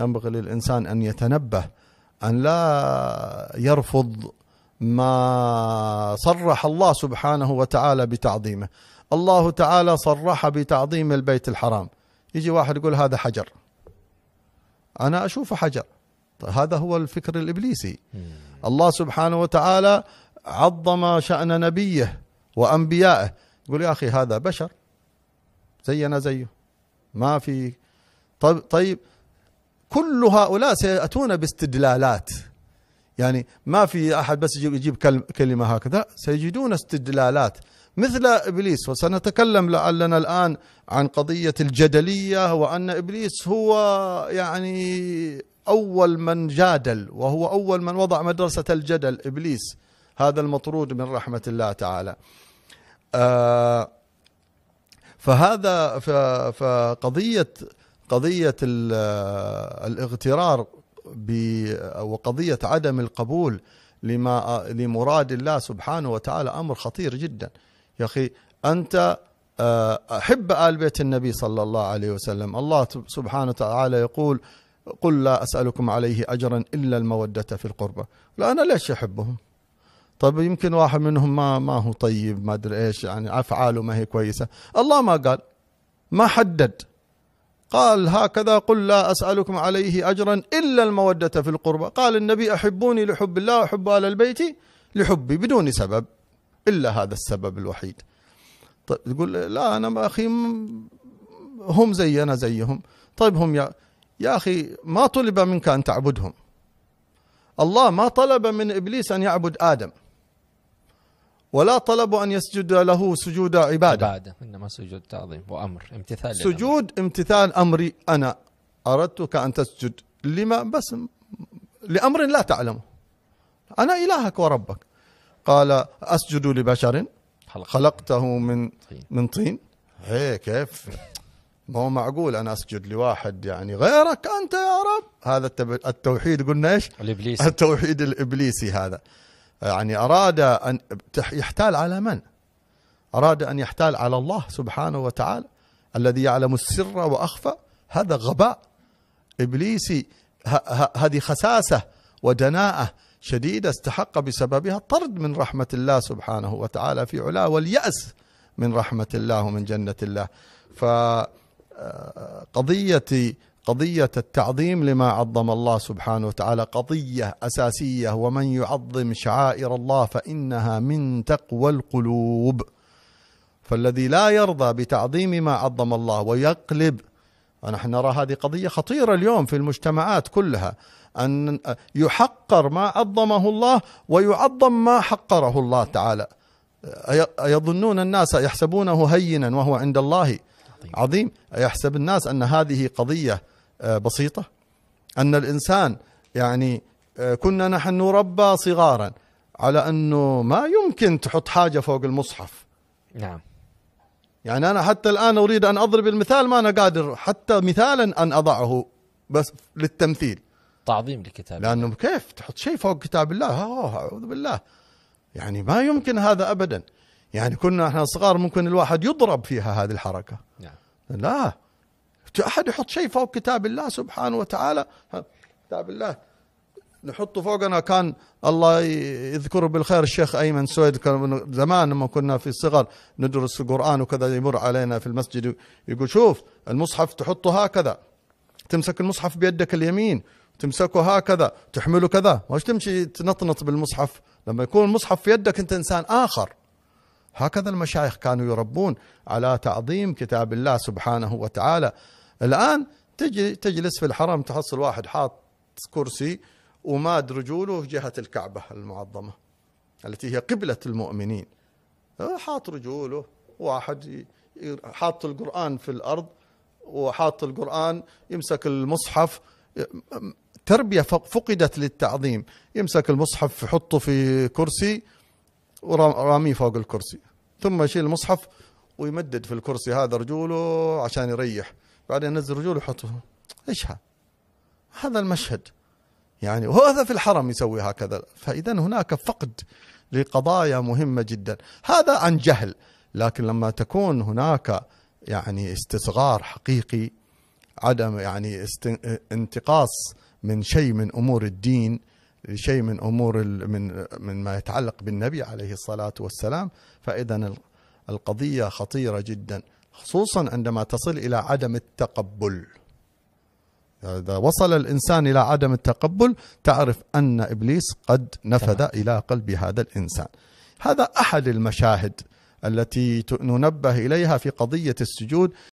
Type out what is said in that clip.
ينبغي للإنسان أن يتنبه أن لا يرفض ما صرح الله سبحانه وتعالى بتعظيمه. الله تعالى صرح بتعظيم البيت الحرام، يجي واحد يقول هذا حجر، أنا أشوفه حجر، هذا هو الفكر الإبليسي. الله سبحانه وتعالى عظم شأن نبيه وأنبيائه، يقول يا أخي هذا بشر زينا زيه، ما في. طيب كل هؤلاء سيأتون باستدلالات، يعني ما في أحد بس يجيب كلمة هكذا، سيجدون استدلالات مثل إبليس. وسنتكلم لعلنا الآن عن قضية الجدلية، وأن إبليس هو يعني أول من جادل، وهو أول من وضع مدرسة الجدل. إبليس هذا المطرود من رحمة الله تعالى. قضية الاغترار وقضية عدم القبول لمراد الله سبحانه وتعالى أمر خطير جدا. يا أخي أنت أحب آل بيت النبي صلى الله عليه وسلم، الله سبحانه وتعالى يقول قل لا أسألكم عليه أجرا إلا المودة في القربة. لا أنا ليش أحبهم؟ طيب يمكن واحد منهم ما هو طيب، ما أدري إيش، يعني أفعاله ما هي كويسة. الله ما قال، ما حدد، قال هكذا قل لا أسألكم عليه أجرا إلا المودة في القربى. قال النبي أحبوني لحب الله وحب آل البيت لحبي، بدون سبب إلا هذا السبب الوحيد. طيب يقول لا أنا أخي هم زي أنا زيهم. طيب هم يا أخي ما طلب منك أن تعبدهم. الله ما طلب من إبليس أن يعبد آدم، ولا طلبوا أن يسجد له سجود عبادة، إنما سجود تعظيم وأمر، امتثال سجود امتثال أمري. أنا أردتك أن تسجد لما؟ بس لأمر لا تعلمه، أنا إلهك وربك. قال أسجد لبشر خلقته من طين. هي كيف؟ ما هو معقول أنا أسجد لواحد يعني غيرك أنت يا رب. هذا التوحيد قلنا إيش؟ الإبليسي. التوحيد الإبليسي هذا. يعني أراد أن يحتال على من؟ أراد أن يحتال على الله سبحانه وتعالى الذي يعلم السر وأخفى. هذا غباء إبليسي، هذه خساسة ودناءة شديدة استحق بسببها الطرد من رحمة الله سبحانه وتعالى في علاه، واليأس من رحمة الله ومن جنة الله. قضية التعظيم لما عظم الله سبحانه وتعالى قضية أساسية، ومن يعظم شعائر الله فإنها من تقوى القلوب. فالذي لا يرضى بتعظيم ما عظم الله ويقلب، ونحن نرى هذه قضية خطيرة اليوم في المجتمعات كلها، أن يحقر ما عظمه الله ويعظم ما حقره الله تعالى. يظنون الناس يحسبونه هينا وهو عند الله عظيم. يحسب الناس أن هذه قضية بسيطة، أن الإنسان يعني كنا نحن نربى صغارا على أنه ما يمكن تحط حاجة فوق المصحف. نعم. يعني أنا حتى الآن أريد أن أضرب المثال، ما أنا قادر حتى مثالا أن أضعه بس للتمثيل، تعظيم لكتاب لأنه الله. كيف تحط شيء فوق كتاب الله؟ أعوذ بالله، يعني ما يمكن هذا أبدا. يعني كنا احنا صغار ممكن الواحد يضرب فيها هذه الحركة. نعم. لا أحد يحط شيء فوق كتاب الله سبحانه وتعالى. كتاب الله نحطه فوقنا. كان الله يذكره بالخير الشيخ أيمن سويد، كان زمان لما كنا في الصغر ندرس القرآن وكذا، يمر علينا في المسجد يقول شوف المصحف تحطه هكذا، تمسك المصحف بيدك اليمين تمسكه هكذا، تحمله كذا، واش تمشي تنطنط بالمصحف؟ لما يكون المصحف في يدك أنت إنسان آخر. هكذا المشايخ كانوا يربون على تعظيم كتاب الله سبحانه وتعالى. الآن تجلس في الحرم تحصل واحد حاط كرسي وماد رجوله جهة الكعبة المعظمة التي هي قبلة المؤمنين، حاط رجوله، واحد حاط القرآن في الأرض وحاط القرآن، يمسك المصحف. تربية فقدت للتعظيم. يمسك المصحف يحطه في كرسي وراميه فوق الكرسي، ثم يشيل المصحف ويمدد في الكرسي هذا رجوله عشان يريح، بعدين ينزل رجوله يحطه. ايش هذا المشهد؟ يعني وهذا في الحرم يسوي هكذا. فإذا هناك فقد لقضايا مهمة جدا. هذا عن جهل، لكن لما تكون هناك يعني استصغار حقيقي عدم يعني انتقاص من شيء من أمور الدين لشيء من أمور من ما يتعلق بالنبي عليه الصلاة والسلام، فإذا القضية خطيرة جدا، خصوصا عندما تصل إلى عدم التقبل. إذا وصل الإنسان إلى عدم التقبل تعرف أن إبليس قد نفذ إلى قلب هذا الإنسان. هذا أحد المشاهد التي ننبه إليها في قضية السجود،